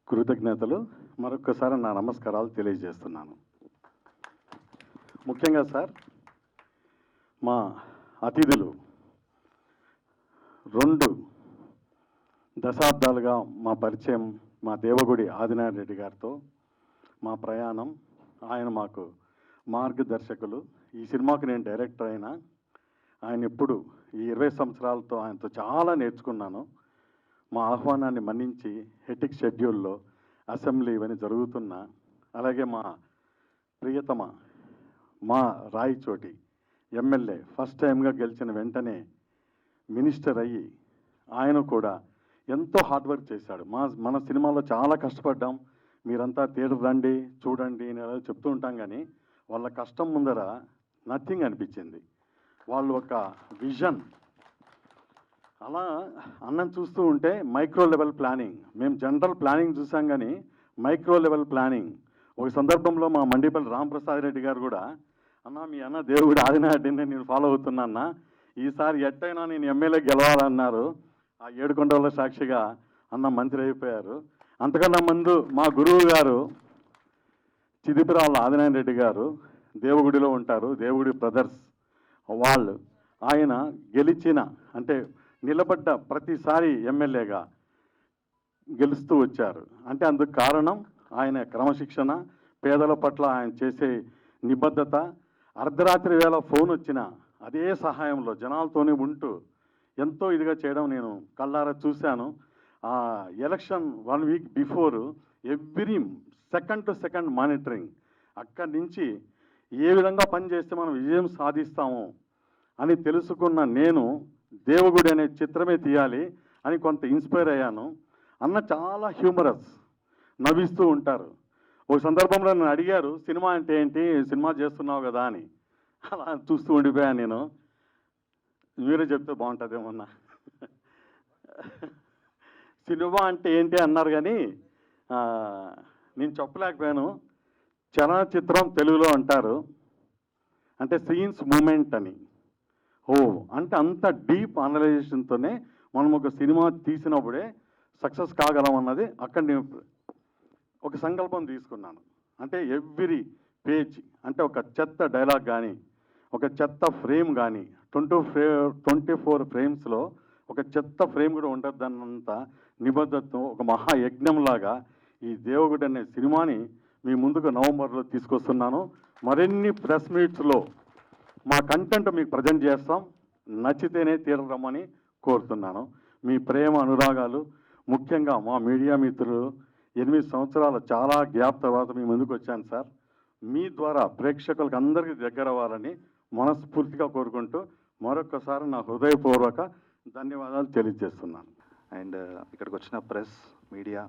కృతజ్ఞతలు. మరొక్కసారి నా నమస్కారాలు తెలియజేస్తున్నాను. ముఖ్యంగా సార్, మా అతిథులు 2 దశాబ్దాలుగా మా పరిచయం, మా దేవగుడి ఆదినారాయణ రెడ్డి గారితో మా ప్రయాణం. ఆయన మాకు మార్గదర్శకులు. ఈ సినిమాకు నేను డైరెక్టర్ అయినా ఆయన ఎప్పుడు ఈ 20 సంవత్సరాలతో ఆయనతో చాలా నేర్చుకున్నాను. మా ఆహ్వానాన్ని మన్నించి హెటిక్ షెడ్యూల్లో అసెంబ్లీ ఇవన్నీ జరుగుతున్నా, అలాగే మా ప్రియతమ మా రాయచోటి ఎమ్మెల్యే ఫస్ట్ టైంగా గెలిచిన వెంటనే మినిస్టర్ అయ్యి ఆయన కూడా ఎంతో హార్డ్ వర్క్ చేశాడు. మన సినిమాలో చాలా కష్టపడ్డాం, మీరంతా థియేటర్ రండి చూడండి అని అలా చెప్తూ ఉంటాం, కానీ వాళ్ళ కష్టం ముందర నథింగ్ అనిపించింది. వాళ్ళు ఒక విజన్. అలా అన్నం చూస్తూ ఉంటే మైక్రో లెవెల్ ప్లానింగ్, మేము జనరల్ ప్లానింగ్ చూసాం కానీ మైక్రో లెవెల్ ప్లానింగ్. ఒక సందర్భంలో మా మండిపల్లి రామప్రసాద్ రెడ్డి గారు కూడా, అన్న మీ అన్న దేవుడి ఆదినారెడ్డిని నేను ఫాలో అవుతున్నా, ఈసారి ఎట్టయినా నేను ఎమ్మెల్యే గెలవాలన్నారు. ఆ ఏడుకొండల సాక్షిగా అన్న మంత్రి అయిపోయారు. అంతకన్నా ముందు మా గురువు గారు చిదిపిరాళ్ళ ఆదినారాయణ రెడ్డి గారు దేవుగుడిలో ఉంటారు, దేవుడి బ్రదర్స్ వాళ్ళు. ఆయన గెలిచిన అంటే నిలబడ్డ ప్రతిసారి ఎమ్మెల్యేగా గెలుస్తూ వచ్చారు. అంటే అందుకు కారణం ఆయన క్రమశిక్షణ, పేదల పట్ల ఆయన చేసే నిబద్ధత. అర్ధరాత్రి వేళ ఫోన్ వచ్చిన అదే సహాయంలో జనాలతోనే ఉంటూ ఎంతో ఇదిగా చేయడం నేను కళ్ళారా చూశాను. Election 1 week before every second to second monitoring. అక్కడి నుంచి ఏ విధంగా పనిచేస్తే మనం విజయం సాధిస్తాము అని తెలుసుకున్న నేను దేవగుడి అనే చిత్రమే తీయాలి అని కొంత ఇన్స్పైర్ అయ్యాను. అన్న చాలా హ్యూమరస్, నవ్విస్తూ ఉంటారు. ఒక సందర్భంలో నన్ను అడిగారు, సినిమా అంటే ఏంటి, సినిమా చేస్తున్నావు కదా అని. అలా చూస్తూ ఉండిపోయాను నేను. మీరే చెప్తే బాగుంటుందేమన్నా. సినిమా అంటే ఏంటి అన్నారు, కానీ నేను చెప్పలేకపోయాను. చలనచిత్రం తెలుగులో అంటారు అంటే సీన్స్ మూమెంట్ అని. అంటే అంత డీప్ అనలైజేషన్తోనే మనం ఒక సినిమా తీసినప్పుడే సక్సెస్ కాగలం అన్నది అక్కడ నేను ఒక సంకల్పం తీసుకున్నాను. అంటే ఎవ్రీ పేజ్ అంటే ఒక చెత్త డైలాగ్ కానీ, ఒక చెత్త ఫ్రేమ్ కానీ, 24 ఫ్రేమ్స్లో ఒక చెత్త ఫ్రేమ్ కూడా ఉండద్దన్నంత నిబద్ధతతో ఒక మహాయజ్ఞంలాగా ఈ దేవుగుడి అనే సినిమాని మీ ముందుకు నవంబర్లో తీసుకొస్తున్నాను. మరిన్ని ప్రెస్ మీట్స్లో మా కంటెంట్ మీకు ప్రజెంట్ చేస్తాం. నచ్చితేనే తీరమని కోరుతున్నాను. మీ ప్రేమ అనురాగాలు, ముఖ్యంగా మా మీడియా మిత్రులు 8 సంవత్సరాల చాలా గ్యాప్ తర్వాత మీ ముందుకు వచ్చాను సార్. మీ ద్వారా ప్రేక్షకులకు అందరికీ దగ్గర అవ్వాలని మనస్ఫూర్తిగా కోరుకుంటూ మరొకసారి నా హృదయపూర్వక ధన్యవాదాలు తెలియజేస్తున్నాను. అండ్ ఇక్కడికి వచ్చిన ప్రెస్, మీడియా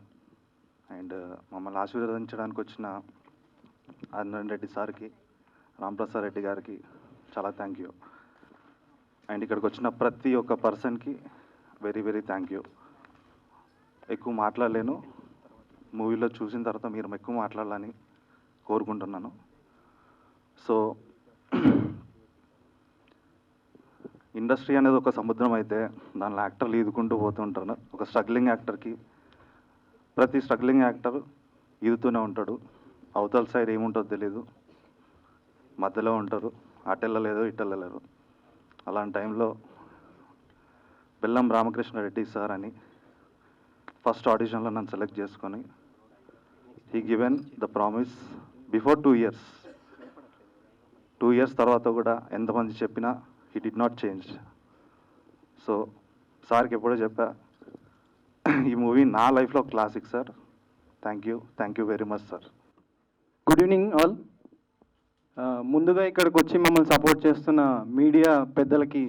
అండ్ మమ్మల్ని ఆశీర్వదించడానికి వచ్చిన ఆదినారాయణ రెడ్డి సార్కి, రామప్రసాద్ రెడ్డి గారికి చాలా థ్యాంక్ యూ. అండ్ ఇక్కడికి వచ్చిన ప్రతి ఒక్క పర్సన్కి వెరీ వెరీ థ్యాంక్ యూ. ఎక్కువ మాట్లాడలేను, మూవీలో చూసిన తర్వాత మీరు ఎక్కువ మాట్లాడాలని కోరుకుంటున్నాను. సో ఇండస్ట్రీ అనేది ఒక సముద్రం అయితే దానిలో యాక్టర్లు ఈదుకుంటూ పోతుంటారు. ఒక స్ట్రగ్లింగ్ యాక్టర్కి ప్రతి స్ట్రగ్లింగ్ యాక్టర్ ఈదుతూనే ఉంటాడు. అవతల సైడ్ ఏముంటుందో తెలీదు, మధ్యలో ఉంటారు, అటెళ్ళలేదు ఇటెళ్ళలేరు. అలాంటి టైంలో బెల్లం రామకృష్ణారెడ్డి సార్ అని ఫస్ట్ ఆడిషన్లో నన్ను సెలెక్ట్ చేసుకొని he given the promise before 2 years. 2 years తర్వాత కూడా ఎంతమంది చెప్పినా he did not change. So సార్కి ఎప్పుడో చెప్పా, ఈ మూవీ నా లైఫ్లో classic sir. Thank you very much sir. Good evening all. ముందుగా ఇక్కడికి వచ్చి మమ్మల్ని సపోర్ట్ చేస్తున్న మీడియా పెద్దలకి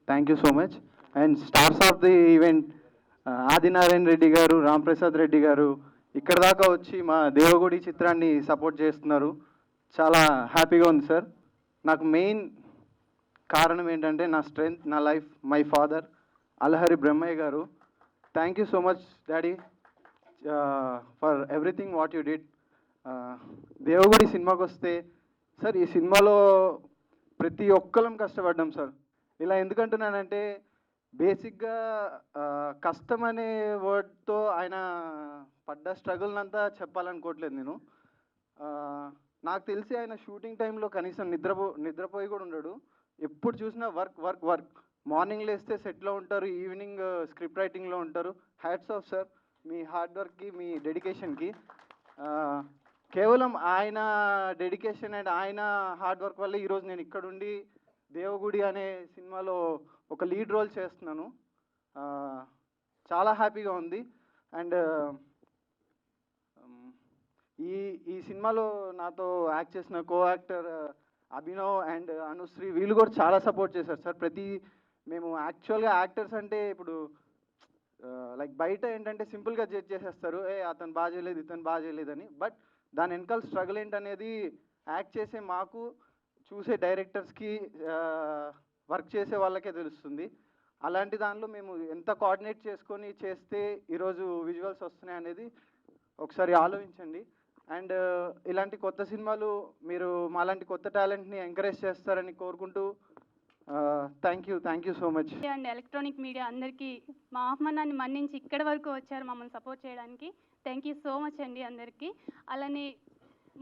thank you so much. And stars of the event Adinarayana Reddy గారు, రామప్రసాద్ రెడ్డి గారు ఇక్కడ దాకా వచ్చి మా దేవగుడి చిత్రాన్ని సపోర్ట్ చేస్తున్నారు. చాలా హ్యాపీగా ఉంది సార్. నాకు మెయిన్ కారణం ఏంటంటే నా స్ట్రెంగ్త్, నా life, my father Alahari Brahmaiah గారు. Thank you so much daddy for everything what you did. Devagudi సినిమాకి వస్తే సార్, ఈ సినిమాలో ప్రతి ఒక్కరం కష్టపడ్డాం సార్. ఇలా ఎందుకంటున్నానంటే బేసిక్గా కష్టం అనే వర్డ్తో ఆయన పడ్డ స్ట్రగుల్ అంతా చెప్పాలనుకోవట్లేదు నేను. నాకు తెలిసి ఆయన షూటింగ్ టైంలో కనీసం నిద్రపోయి కూడా ఉండడు. ఎప్పుడు చూసినా వర్క్ వర్క్ వర్క్. మార్నింగ్ లేస్తే సెట్లో ఉంటారు, ఈవినింగ్ స్క్రిప్ట్ రైటింగ్లో ఉంటారు. హ్యాట్స్ ఆఫ్ సార్, మీ హార్డ్ వర్క్కి, మీ డెడికేషన్కి. కేవలం ఆయన డెడికేషన్ అండ్ ఆయన హార్డ్ వర్క్ వల్ల ఈరోజు నేను ఇక్కడుండి దేవగుడి అనే సినిమాలో ఒక లీడ్ రోల్ చేస్తున్నాను. చాలా హ్యాపీగా ఉంది. అండ్ ఈ సినిమాలో నాతో యాక్ట్ చేసిన co actor Abhinav and Anusri, వీళ్ళు కూడా చాలా సపోర్ట్ చేశారు సార్. మేము యాక్చువల్గా యాక్టర్స్ అంటే ఇప్పుడు లైక్ బయట ఏంటంటే సింపుల్గా జడ్జ్ చేసేస్తారు, అతను బాగా చేయలేదు, ఇతను బాగా చేయలేదని. బట్ దాని వెనకాల స్ట్రగుల్ ఏంటనేది యాక్ట్ చేసే మాకు, చూసే డైరెక్టర్స్కి, వర్క్ చేసే వాళ్ళకే తెలుస్తుంది. అలాంటి దానిలో మేము ఎంత కోఆర్డినేట్ చేసుకొని చేస్తే ఈరోజు విజువల్స్ వస్తున్నాయి అనేది ఒకసారి ఆలోచించండి. అండ్ ఇలాంటి కొత్త సినిమాలు మీరు మాలాంటి కొత్త టాలెంట్ని ఎంకరేజ్ చేస్తారని కోరుకుంటూ thank you so much. And electronic media అందరికీ మా ఆహ్వానాన్ని మన్నించి ఇక్కడి వరకు వచ్చారు మమ్మల్ని సపోర్ట్ చేయడానికి. థ్యాంక్ యూ సో మచ్ అండి అందరికీ. అలానే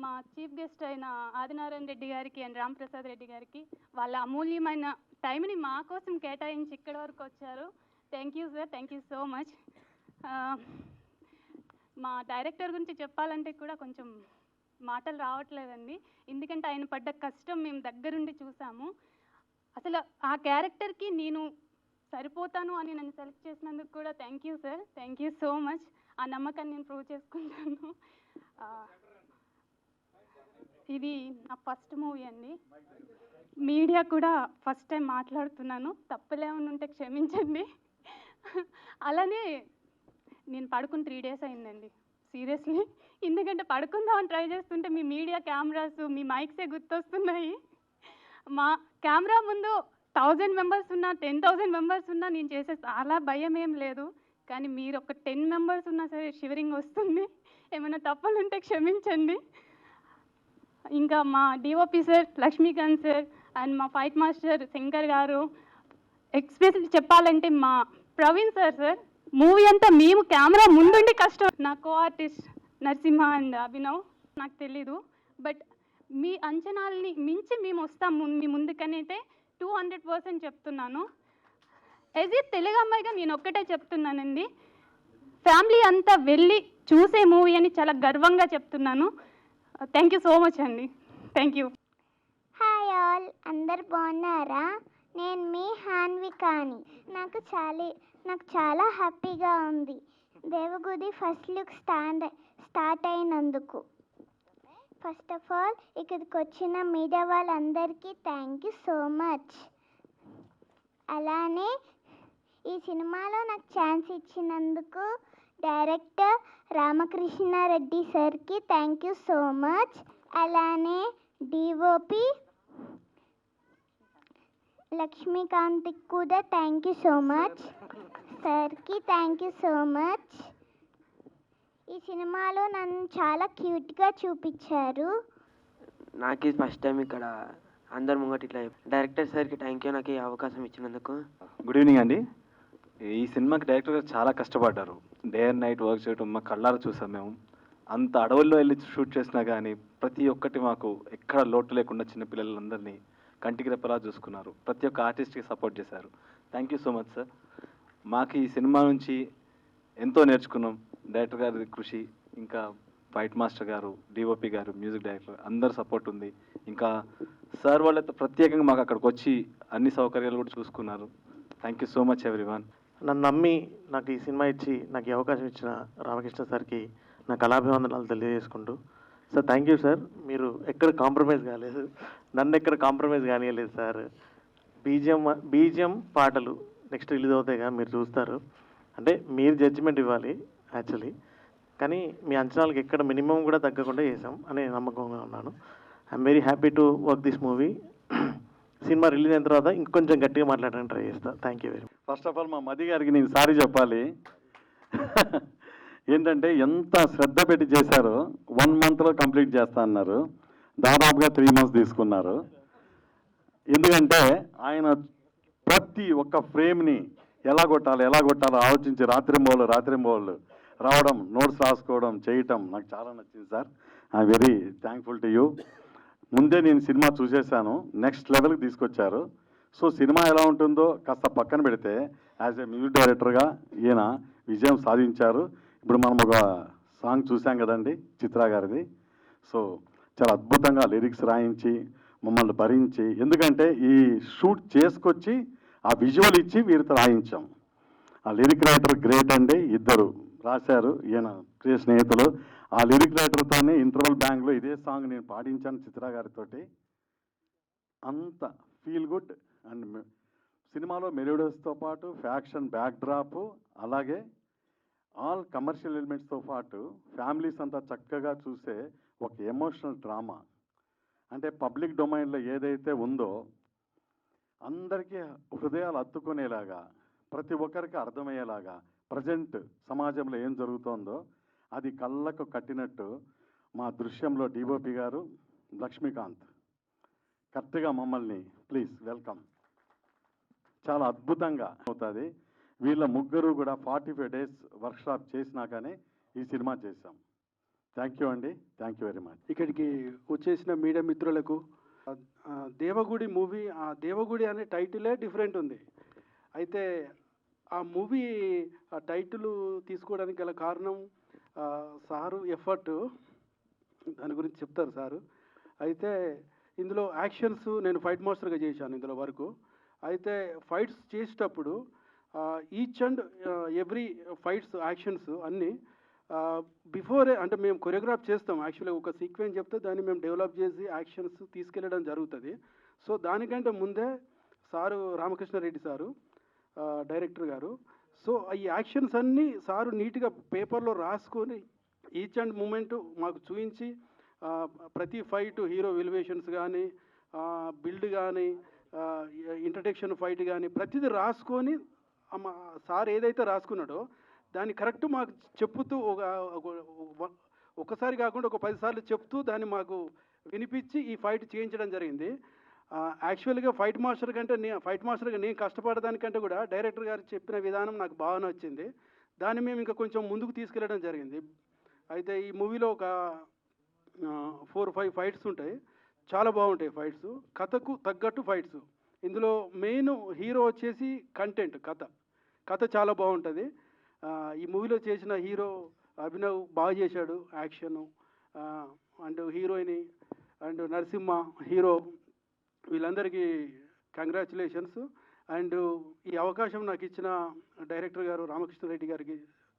మా చీఫ్ గెస్ట్ అయిన ఆదినారాయణ రెడ్డి గారికి అండ్ రాంప్రసాద్ రెడ్డి గారికి వాళ్ళ అమూల్యమైన టైంని మా కోసం కేటాయించి ఇక్కడి వరకు వచ్చారు. Thank you sir, thank you so much. మా డైరెక్టర్ గురించి చెప్పాలంటే కూడా కొంచెం మాటలు రావట్లేదండి. ఎందుకంటే ఆయన పడ్డ కష్టం మేము దగ్గరుండి చూసాము. అసలు ఆ క్యారెక్టర్కి నేను సరిపోతాను అని నన్ను సెలెక్ట్ చేసినందుకు కూడా thank you sir, thank you so much. ఆ నమ్మకాన్ని నేను ప్రూవ్ చేసుకుంటాను. ఇది నా ఫస్ట్ మూవీ అండి. మీడియా కూడా ఫస్ట్ టైం మాట్లాడుతున్నాను, తప్పులేమని ఉంటే క్షమించండి. అలానే నేను పడుకుని 3 days అయిందండి సీరియస్లీ. ఎందుకంటే పడుకుందామని ట్రై చేస్తుంటే మీ మీడియా కెమెరాస్, మీ మైక్సే గుర్తొస్తున్నాయి. మా కెమెరా ముందు 1000 members ఉన్నా, 10,000 members ఉన్నా నేను చేసే చాలా భయం ఏం లేదు. కానీ మీరు ఒక 10 members ఉన్నా సరే షివరింగ్ వస్తుంది. ఏమైనా తప్పులుంటే క్షమించండి. ఇంకా మా DOP sir Lakshmikant sir and మా fight master Shankar garu, especially చెప్పాలంటే మా ప్రవీణ్ సార్ మూవీ అంతా మేము కెమెరా ముందుండి కష్టం. నా co artist Narasimha and Abhinav, నాకు తెలీదు. బట్ మీ అంచనాలని మించి మేము వస్తాం మీ ముందుకనైతే 200% చెప్తున్నాను. యాజ్ ఏ తెలుగు అమ్మాయిగా నేను ఒక్కటే చెప్తున్నానండి, ఫ్యామిలీ అంతా వెళ్ళి చూసే మూవీ అని చాలా గర్వంగా చెప్తున్నాను. థ్యాంక్ యూ సో మచ్ అండి, థ్యాంక్ యూ. హాయ్ ఆల్, అందరు బాగున్నారా? నేను మీ హాన్వికాని. నాకు చాలా హ్యాపీగా ఉంది దేవగుడి ఫస్ట్ లుక్ స్టార్ట్ అయినందుకు. ఫస్ట్ ఆఫ్ ఆల్ ఇక్కడికి వచ్చిన మీడియా వాళ్ళందరికీ థ్యాంక్ యూ సో మచ్. అలానే ఈ సినిమాలో నాకు ఛాన్స్ ఇచ్చినందుకు డైరెక్టర్ రామకృష్ణారెడ్డి సార్కి థ్యాంక్ యూ సో మచ్. అలానే డిఓపి లక్ష్మీకాంత్కి కూడా థ్యాంక్ యూ సో మచ్. సార్కి థ్యాంక్ యూ సో మచ్. ఈ సినిమాలో నన్ను చాలా క్యూట్గా చూపించారు. నాకు ఇది ఫస్ట్ టైం ఇక్కడ అందరు ముంగట ఇట్లా. డైరెక్టర్ సార్కి థ్యాంక్ యూ, నాకు ఈ అవకాశం ఇచ్చినందుకు. గుడ్ ఈవినింగ్ అండి. ఈ సినిమాకి డైరెక్టర్ గారు చాలా కష్టపడ్డారు. డే అండ్ నైట్ వర్క్ చేయడం మా కళ్ళారా చూసాం మేము. అంత అడవుల్లో వెళ్ళి షూట్ చేసినా కానీ ప్రతి ఒక్కటి మాకు ఎక్కడ లోటు లేకుండా చిన్నపిల్లలందరినీ కంటికి రెప్పలా చూసుకున్నారు. ప్రతి ఒక్క ఆర్టిస్ట్కి సపోర్ట్ చేశారు. Thank you so much sir. మాకు ఈ సినిమా నుంచి ఎంతో నేర్చుకున్నాం. డైరెక్టర్ గారి కృషి, ఇంకా ఫైట్ మాస్టర్ గారు, డిఓపి గారు, మ్యూజిక్ డైరెక్టర్ అందరు సపోర్ట్ ఉంది. ఇంకా సార్ వాళ్ళతో ప్రత్యేకంగా మాకు అక్కడికి వచ్చి అన్ని సౌకర్యాలు కూడా చూసుకున్నారు. Thank you so much everyone. నన్ను నమ్మి నాకు ఈ సినిమా ఇచ్చి నాకు ఈ అవకాశం ఇచ్చిన రామకృష్ణ సార్కి నా కళాభివందనాలు తెలియజేసుకుంటూ, సార్ థ్యాంక్ యూ సార్. మీరు ఎక్కడ కాంప్రమైజ్ కాలేదు, నన్ను ఎక్కడ కాంప్రమైజ్ కానియలేదు సార్. బీజిఎం పాటలు నెక్స్ట్ రిలీజ్ అవుతాయిగా, మీరు చూస్తారు. అంటే మీరు జడ్జిమెంట్ ఇవ్వాలి యాక్చువల్లీ, కానీ మీ అంచనాలకు ఎక్కడ మినిమం కూడా తగ్గకుండా చేసాం అనే నమ్మకంగా ఉన్నాను. I'm very happy to work this movie. Cinema release అయిన తర్వాత ఇంకొంచెం గట్టిగా మాట్లాడడానికి ట్రై చేస్తాను. Thank you very much. First of all మా మది గారికి నేను సారీ చెప్పాలి. ఏంటంటే ఎంత శ్రద్ధ పెట్టి చేశారో 1 monthలో కంప్లీట్ చేస్తా అన్నారు. దాదాపుగా 3 months తీసుకున్నారు. ఎందుకంటే ఆయన ప్రతి ఒక్క ఫ్రేమ్ని ఎలా కొట్టాలో ఆలోచించి రాత్రింబోళ్ళు రావడం, నోట్స్ రాసుకోవడం, చేయటం నాకు చాలా నచ్చింది sir. I very thankful to you. ముందే నేను సినిమా చూసేసాను, నెక్స్ట్ లెవెల్కి తీసుకొచ్చారు. సో సినిమా ఎలా ఉంటుందో కాస్త పక్కన పెడితే యాజ్ ఏ మ్యూజిక్ డైరెక్టర్గా ఈయన విజయం సాధించారు. ఇప్పుడు మనం ఒక సాంగ్ చూసాం కదండి చిత్రా గారిది. సో చాలా అద్భుతంగా లిరిక్స్ రాయించి మమ్మల్ని భరించి, ఎందుకంటే ఈ షూట్ చేసుకొచ్చి ఆ విజువల్ ఇచ్చి వీరితో రాయించాం. ఆ లిరిక్ రైటర్ గ్రేట్ అండి, ఇద్దరు రాశారు, ఈయన ప్రియ స్నేహితులు. ఆ లిరిక్ రైటర్తోనే ఇంటర్వల్ బ్యాంక్లో ఇదే సాంగ్ నేను పాడించాను చిత్రా గారితోటి. అంత ఫీల్ గుడ్ అండ్ సినిమాలో మెలోడియస్తో పాటు ఫ్యాక్షన్ బ్యాక్డ్రాప్, అలాగే ఆల్ కమర్షియల్ ఎలిమెంట్స్తో పాటు ఫ్యామిలీస్ అంతా చక్కగా చూసే ఒక ఎమోషనల్ డ్రామా. అంటే పబ్లిక్ డొమైన్లో ఏదైతే ఉందో అందరికీ హృదయాలు హత్తుకునేలాగా, ప్రతి ఒక్కరికి అర్థమయ్యేలాగా ప్రజెంట్ సమాజంలో ఏం జరుగుతోందో అది కళ్ళకు కట్టినట్టు మా దృశ్యంలో డిఓపి గారు లక్ష్మీకాంత్ కరెక్ట్గా మమ్మల్ని ప్లీజ్ వెల్కమ్ చాలా అద్భుతంగా అవుతుంది. వీళ్ళ ముగ్గురు కూడా 45 days వర్క్షాప్ చేసినాకనే ఈ సినిమా చేశాం. థ్యాంక్ యూ అండి, థ్యాంక్ యూ వెరీ మచ్. ఇక్కడికి వచ్చేసిన మీడియా మిత్రులకు దేవగుడి మూవీ, ఆ దేవగుడి అనే టైటిలే డిఫరెంట్ ఉంది. అయితే ఆ మూవీ ఆ టైటిల్ తీసుకోవడానికి గల కారణం సారు ఎఫర్ట్, దాని గురించి చెప్తారు సారు. అయితే ఇందులో యాక్షన్స్ నేను ఫైట్ మాస్టర్గా చేశాను ఇందులో వరకు. అయితే ఫైట్స్ చేసేటప్పుడు each and every fights actions అన్నీ బిఫోరే, అంటే మేము కొరియోగ్రాఫ్ చేస్తాం. యాక్చువల్గా ఒక సీక్వెన్స్ చెప్తే దాన్ని మేము డెవలప్ చేసి యాక్షన్స్ తీసుకెళ్ళడం జరుగుతుంది. సో దానికంటే ముందే సారు రామకృష్ణారెడ్డి సారు డైరెక్టర్ గారు, సో ఈ యాక్షన్స్ అన్నీ సారు నీట్గా పేపర్లో రాసుకొని ఈచ్ అండ్ మూమెంట్ మాకు చూపించి ప్రతి ఫైట్ హీరో విలువేషన్స్ కానీ, బిల్డ్ కానీ, ఇంట్రడక్షన్ ఫైట్ కానీ ప్రతిదీ రాసుకొని సార్ ఏదైతే రాసుకున్నాడో దాన్ని కరెక్ట్ మాకు చెప్పుతూ ఒకసారి కాకుండా ఒక 10 సార్లు చెప్తూ దాన్ని మాకు వినిపించి ఈ ఫైట్ చేయించడం జరిగింది. యాక్చువల్గా ఫైట్ మాస్టర్గా నేను కష్టపడడానికంటే కూడా డైరెక్టర్ గారు చెప్పిన విధానం నాకు బాగా నచ్చింది. దాన్ని మేము ఇంకా కొంచెం ముందుకు తీసుకెళ్ళడం జరిగింది. అయితే ఈ మూవీలో ఒక 4-5 ఫైట్స్ ఉంటాయి, చాలా బాగుంటాయి ఫైట్స్, కథకు తగ్గట్టు ఫైట్స్. ఇందులో మెయిన్ హీరో వచ్చేసి కంటెంట్, కథ చాలా బాగుంటుంది. ఈ మూవీలో చేసిన హీరో అభినవ్ బాగా చేశాడు action, and heroine and Narasimha hero, వీళ్ళందరికీ కంగ్రాచులేషన్స్. అండ్ ఈ అవకాశం నాకు ఇచ్చిన డైరెక్టర్ గారు రామకృష్ణారెడ్డి గారికి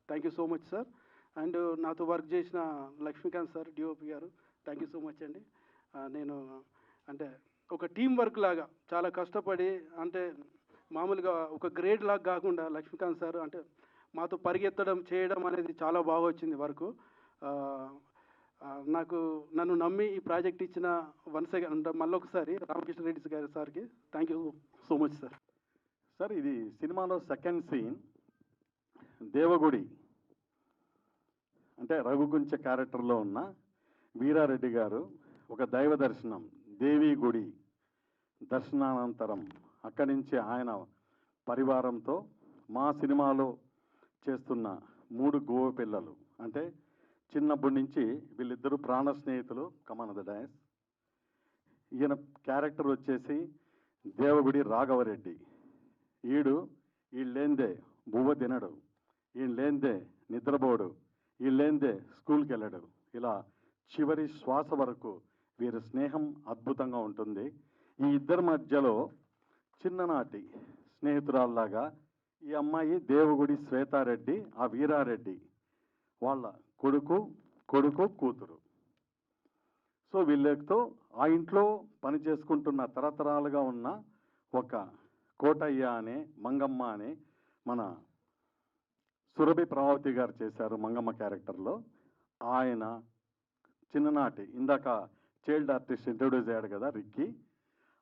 thank you so much sir. And నాతో వర్క్ చేసిన లక్ష్మీకాంత్ సార్ డిఓపి గారు థ్యాంక్ యూ సో మచ్ అండి. నేను అంటే ఒక టీం వర్క్ లాగా చాలా కష్టపడి, అంటే మామూలుగా ఒక గ్రేడ్ లాగా కాకుండా లక్ష్మీకాంత్ సార్ అంటే మాతో పరిగెత్తడం చేయడం అనేది చాలా బాగా వచ్చింది వర్క్. నన్ను నమ్మి ఈ ప్రాజెక్ట్ ఇచ్చిన వన్స్ అగైన్ మళ్ళొకసారి రామకృష్ణారెడ్డి గారి సార్కి thank you so much sir. Sir ఇది సినిమాలో సెకండ్ సీన్ దేవగుడి అంటే రఘుకుంచ క్యారెక్టర్లో ఉన్న వీరారెడ్డి గారు ఒక దైవ దర్శనం దేవి గుడి దర్శనానంతరం అక్కడి నుంచి ఆయన పరివారంతో మా సినిమాలో చేస్తున్న 3 గోవ పిల్లలు, అంటే చిన్నప్పటి నుంచి వీళ్ళిద్దరూ ప్రాణ స్నేహితులు కమాన్ ద డయాస్. ఈయన క్యారెక్టర్ వచ్చేసి దేవగుడి రాఘవరెడ్డి. వీళ్ళేందే బువ్వ తినడు, ఈయన లేందే నిద్రపోడు, వీళ్ళేందే స్కూల్కి వెళ్ళడు. ఇలా చివరి శ్వాస వరకు వీరి స్నేహం అద్భుతంగా ఉంటుంది. ఈ ఇద్దరి మధ్యలో చిన్ననాటి స్నేహితురాల్లాగా ఈ అమ్మాయి దేవగుడి శ్వేతారెడ్డి, ఆ వీరారెడ్డి వాళ్ళ కొడుకు కూతురు. సో వీళ్ళతో ఆ ఇంట్లో పని చేసుకుంటున్న తరతరాలుగా ఉన్న ఒక కోటయ్య అనే మంగమ్మ అనే మన సురభి ప్రభావతి గారు చేశారు మంగమ్మ క్యారెక్టర్లో. ఆయన చిన్ననాటి ఇందాక చైల్డ్ ఆర్టిస్ట్ ఇంట్రొడ్యూస్ అయ్యాడు కదా రిక్కీ,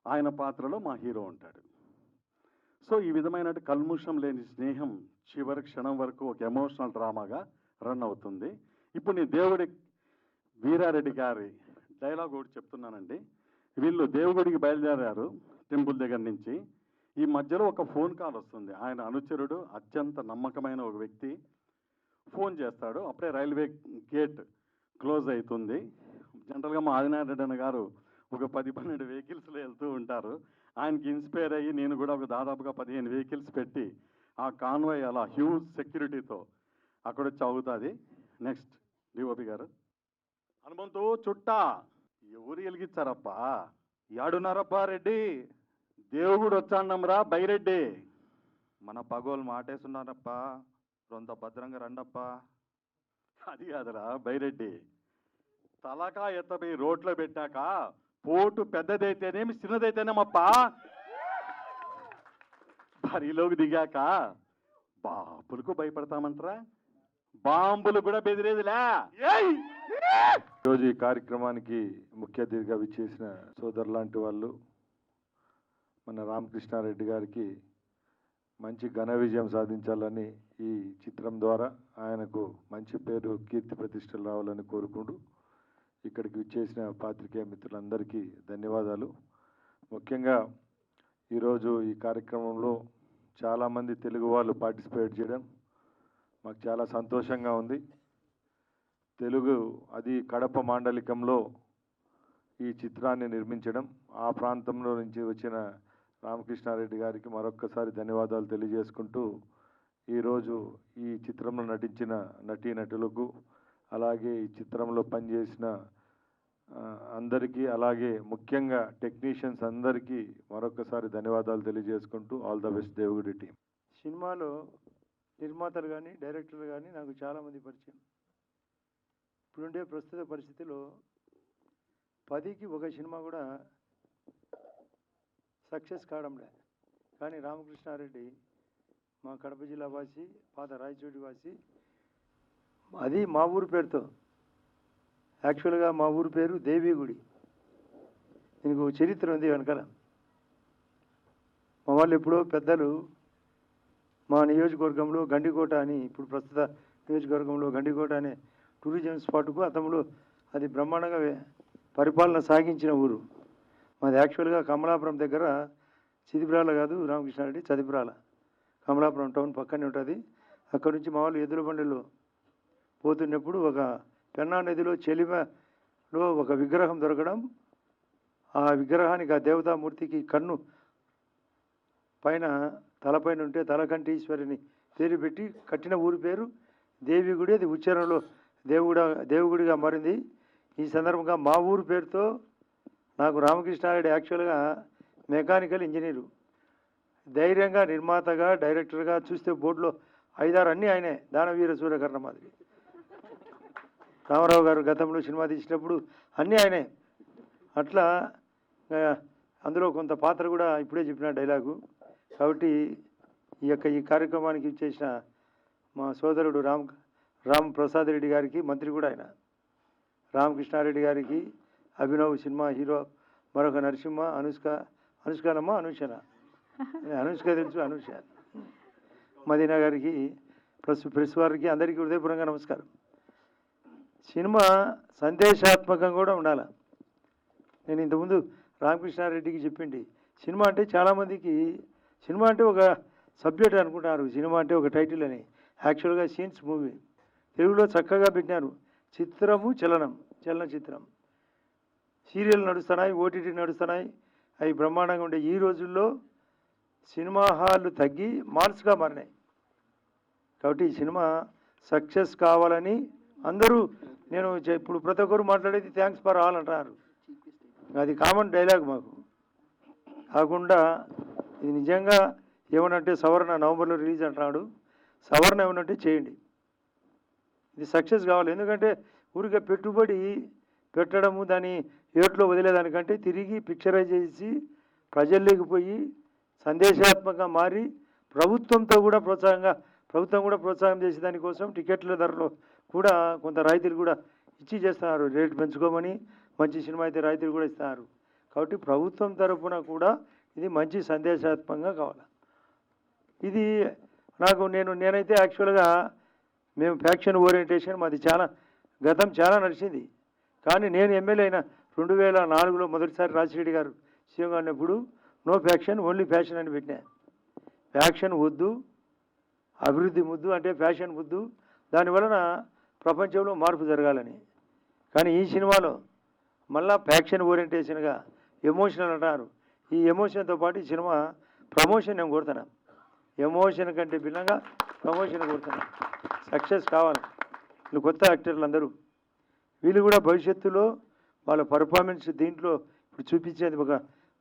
ఆయన పాత్రలో మా హీరో ఉంటాడు. సో ఈ విధమైన కల్ముషం లేని స్నేహం చివరి క్షణం వరకు ఒక ఎమోషనల్ డ్రామాగా రన్ అవుతుంది. ఇప్పుడు నేను దేవుడి వీరారెడ్డి గారి డైలాగ్ ఒకటి చెప్తున్నానండి. వీళ్ళు దేవుడికి బయలుదేరారు టెంపుల్ దగ్గర నుంచి. ఈ మధ్యలో ఒక ఫోన్ కాల్ వస్తుంది. ఆయన అనుచరుడు, అత్యంత నమ్మకమైన ఒక వ్యక్తి ఫోన్ చేస్తాడు. అప్పుడే రైల్వే గేట్ క్లోజ్ అవుతుంది. జనరల్గా మా ఆదినారాయణ రెడ్డి గారు ఒక 10-12 వెహికల్స్లో వెళ్తూ ఉంటారు. ఆయనకి ఇన్స్పైర్ అయ్యి నేను కూడా ఒక దాదాపుగా 15 వెహికల్స్ పెట్టి ఆ కాన్వాయ్ అలా హ్యూజ్ సెక్యూరిటీతో అక్కడ వచ్చి అవుతుంది. నెక్స్ట్ డిఓపి గారు. హనుమంతు చుట్టా ఎవరు వెలిగించారప్పా? యాడున్నారప్పా రెడ్డి? దేవుడు వచ్చాన్నమ్రా బైరెడ్డి. మన పగోలు మాటేస్తున్నారప్పా, రొంత భద్రంగా రండప్పా. అది కాదురా బైరెడ్డి, తలకా ఎత్తపోయి రోడ్లో పెట్టాక పోటు పెద్దదైతేనేమి చిన్నదైతేనేమప్పా, బరిలోకి దిగాక బాంబులకు భయపడతామంటారా? బాంబులు కూడా బెదిరేదిలే. ఈరోజు ఈ కార్యక్రమానికి ముఖ్య అతిథిగా విచ్చేసిన సోదరు లాంటి వాళ్ళు మన రామకృష్ణారెడ్డి గారికి మంచి ఘన విజయం సాధించాలని, ఈ చిత్రం ద్వారా ఆయనకు మంచి పేరు, కీర్తి ప్రతిష్టలు రావాలని కోరుకుంటూ ఇక్కడికి విచ్చేసిన పాత్రికేయ మిత్రులందరికీ ధన్యవాదాలు. ముఖ్యంగా ఈరోజు ఈ కార్యక్రమంలో చాలామంది తెలుగు వాళ్ళు పార్టిసిపేట్ చేయడం మాకు చాలా సంతోషంగా ఉంది. తెలుగు, అది కడప మాండలికంలో ఈ చిత్రాన్ని నిర్మించడం, ఆ ప్రాంతంలో నుంచి వచ్చిన రామకృష్ణారెడ్డి గారికి మరొక్కసారి ధన్యవాదాలు తెలియజేసుకుంటూ, ఈరోజు ఈ చిత్రంలో నటించిన నటీనటులకు, అలాగే ఈ చిత్రంలో పనిచేసిన అందరికీ, అలాగే ముఖ్యంగా టెక్నీషియన్స్ అందరికీ మరొకసారి ధన్యవాదాలు తెలియజేసుకుంటూ all the best Devagudi team. సినిమాలో నిర్మాతలు కానీ డైరెక్టర్లు కానీ నాకు చాలామంది పరిచయం. ఇప్పుడుండే ప్రస్తుత పరిస్థితిలో 10కి ఒక సినిమా కూడా సక్సెస్ కావడంలే. కానీ రామకృష్ణారెడ్డి మా కడప జిల్లా వాసి, పాత రాయచోటి వాసి, అది మా ఊరు పేరుతో. యాక్చువల్గా మా ఊరు పేరు దేవీగుడి. దీనికి ఒక చరిత్ర ఉంది వెనకాల. మా వాళ్ళు ఎప్పుడో పెద్దలు మా నియోజకవర్గంలో గండికోట అని, ఇప్పుడు ప్రస్తుత నియోజకవర్గంలో గండికోట అనే టూరిజం స్పాట్కు అతములో అది బ్రహ్మాండంగా పరిపాలన సాగించిన ఊరు మాది. యాక్చువల్గా కమలాపురం దగ్గర, చిదిబ్రాల కాదు రామకృష్ణారెడ్డి, చదిబ్రాల, కమలాపురం టౌన్ పక్కనే ఉంటుంది. అక్కడి నుంచి మా వాళ్ళు ఎద్దుల బండిలో పోతున్నప్పుడు ఒక పెన్నా నదిలో చెలిమలో ఒక విగ్రహం దొరకడం, ఆ విగ్రహానికి, ఆ దేవతామూర్తికి కన్ను పైన, తలపైన ఉంటే తలకంఠీశ్వరిని పేరు పెట్టి కట్టిన ఊరి పేరు దేవిగుడి. అది ఉచ్చారణలో దేవుగుడిగా మారింది. ఈ సందర్భంగా మా ఊరు పేరుతో నాకు రామకృష్ణారెడ్డి యాక్చువల్గా మెకానికల్ ఇంజనీరు, ధైర్యంగా నిర్మాతగా, డైరెక్టర్గా, చూస్తే బోర్డులో 5-6 అన్నీ ఆయనే. దానవీర సూర్యకర్ణ మాదిరి. రామారావు గారు గతంలో సినిమా తీసినప్పుడు అన్నీ ఆయనే. అట్లా అందులో కొంత పాత్ర కూడా ఇప్పుడే చెప్పిన డైలాగు. కాబట్టి ఈ కార్యక్రమానికి ఇచ్చేసిన మా సోదరుడు రామ్ ప్రసాద్ రెడ్డి గారికి, మంత్రి కూడా ఆయన, రామకృష్ణారెడ్డి గారికి, అభినవ్ సినిమా హీరో మరొక నరసింహ, అనుష్కనమ్మ, అనుష్క తెలుసు, అనుష, మదీనా గారికి, ప్రెస్ వారికి అందరికీ హృదయపూర్వకంగా నమస్కారం. సినిమా సందేశాత్మకంగా కూడా ఉండాలి. నేను ఇంతకుముందు రామకృష్ణారెడ్డికి చెప్పింది, సినిమా అంటే చాలామందికి సినిమా అంటే ఒక సబ్జెక్ట్ అనుకుంటున్నారు, సినిమా అంటే ఒక టైటిల్ అని. యాక్చువల్గా సీన్స్ మూవీ తెలుగులో చక్కగా పెట్టినారు. చిత్రము చలనచిత్రం, సీరియల్ నడుస్తున్నాయి, ఓటీటీ నడుస్తున్నాయి, అవి బ్రహ్మాండంగా ఉండే. ఈ రోజుల్లో సినిమా హాళ్ళు తగ్గి మాల్స్గా మారినాయి. కాబట్టి ఈ సినిమా సక్సెస్ కావాలని అందరూ, నేను ఇప్పుడు ప్రతి ఒక్కరు మాట్లాడేది థ్యాంక్స్ ఫర్ ఆల్ అంటున్నారు. అది కామన్ డైలాగ్ మాకు. కాకుండా ఇది నిజంగా ఏమనంటే సవర్ణ నవంబర్లో రిలీజ్ అంటున్నాడు. సవర్ణ ఏమనంటే చేయండి, ఇది సక్సెస్ కావాలి. ఎందుకంటే ఊరికే పెట్టుబడి పెట్టడము, దాన్ని ఏట్లో వదిలేదానికంటే తిరిగి పిక్చరైజ్ చేసి ప్రజల్లోకి పోయి సందేశాత్మకంగా మారి ప్రభుత్వం కూడా ప్రోత్సాహం చేసే దానికోసం టికెట్ల ధరలో కూడా కొంత రాయితీలు కూడా ఇచ్చి చేస్తున్నారు. రేటు పెంచుకోమని, మంచి సినిమా అయితే రాయితీలు కూడా ఇస్తున్నారు. కాబట్టి ప్రభుత్వం తరఫున కూడా ఇది మంచి సందేశాత్మకంగా కావాలి. ఇది నేనైతే యాక్చువల్గా మేము ఫ్యాక్షన్ ఓరియంటేషన్ మాది గతం చాలా నడిచింది. కానీ నేను ఎమ్మెల్యే అయిన 2004లో మొదటిసారి రాజశేఖర్ గారు సీఎంగా ఉన్నప్పుడు నో ఫ్యాక్షన్ ఓన్లీ ఫ్యాషన్ అని పెట్టినా. ఫ్యాక్షన్ వద్దు, అభివృద్ధి ముద్దు అంటే ఫ్యాషన్ ముద్దు, దానివలన ప్రపంచంలో మార్పు జరగాలని. కానీ ఈ సినిమాలో మళ్ళా ఫ్యాక్షన్ ఓరియంటేషన్గా ఎమోషనల్ అంటారు. ఈ ఎమోషన్తో పాటు ఈ సినిమా ప్రమోషన్ నేను కోరుతున్నా. ఎమోషన్ కంటే భిన్నంగా ప్రమోషన్ కోరుతున్నా. సక్సెస్ కావాలి. వీళ్ళు కొత్త యాక్టర్లు అందరూ, వీళ్ళు కూడా భవిష్యత్తులో వాళ్ళ పర్ఫార్మెన్స్ దీంట్లో ఇప్పుడు చూపించేది ఒక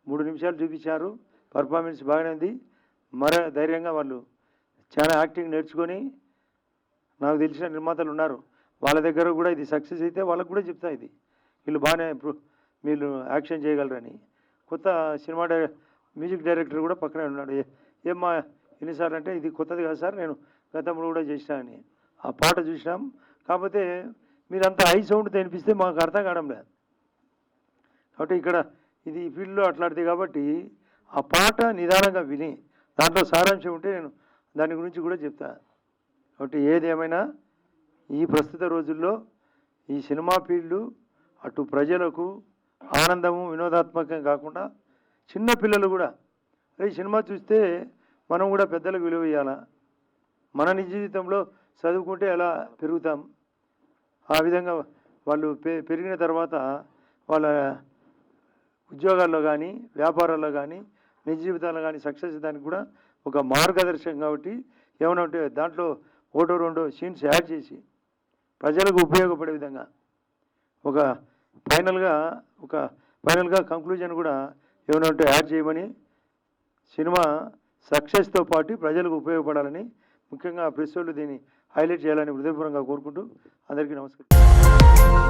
3 నిమిషాలు చూపించారు. పర్ఫార్మెన్స్ బాగానే ఉంది. ధైర్యంగా వాళ్ళు చాలా యాక్టింగ్ నేర్చుకొని, నాకు తెలిసిన నిర్మాతలు ఉన్నారు, వాళ్ళ దగ్గర కూడా ఇది సక్సెస్ అయితే వాళ్ళకు కూడా చెప్తా, ఇది వీళ్ళు బాగానే వీళ్ళు యాక్షన్ చేయగలరని. కొత్త సినిమా మ్యూజిక్ డైరెక్టర్ కూడా పక్కనే ఉన్నాడు. ఏమ్మా ఎన్నిసార్లు అంటే, ఇది కొత్తది కాదు సార్, నేను గతంలో కూడా చేసినా అని. ఆ పాట చూసినాం. కాకపోతే మీరంతా హై సౌండ్తో వినిపిస్తే మాకు అర్థం కావడం లేదు. కాబట్టి ఇక్కడ ఇది ఫీల్డ్లో అట్లాంటిది కాబట్టి ఆ పాట నిదానంగా విని దాంట్లో సారాంశం ఉంటే నేను దాని గురించి కూడా చెప్తా. కాబట్టి ఏది ఏమైనా ఈ ప్రస్తుత రోజుల్లో ఈ సినిమా ఫీల్డ్ అటు ప్రజలకు ఆనందము వినోదాత్మకం కాకుండా చిన్న పిల్లలు కూడా ఈ సినిమా చూస్తే మనం కూడా పెద్దలకు విలువ ఇవ్వాలా, మన నిజ జీవితంలో చదువుకుంటే ఎలా పెరుగుతాం, ఆ విధంగా వాళ్ళు పెరిగిన తర్వాత వాళ్ళ ఉద్యోగాల్లో కానీ వ్యాపారాల్లో కానీ నిజ జీవితాల్లో కానీ సక్సెస్ దానికి కూడా ఒక మార్గదర్శకం. కాబట్టి ఏమైనా ఉంటే దాంట్లో 1-2 సీన్స్ యాడ్ చేసి ప్రజలకు ఉపయోగపడే విధంగా ఒక ఫైనల్గా కంక్లూజన్ కూడా ఏమైనా ఉంటే యాడ్ చేయమని, సినిమా సక్సెస్తో పాటు ప్రజలకు ఉపయోగపడాలని, ముఖ్యంగా ప్రెస్ వాళ్ళు దీన్ని హైలైట్ చేయాలని హృదయపూర్వకంగా కోరుకుంటూ అందరికీ నమస్కారం.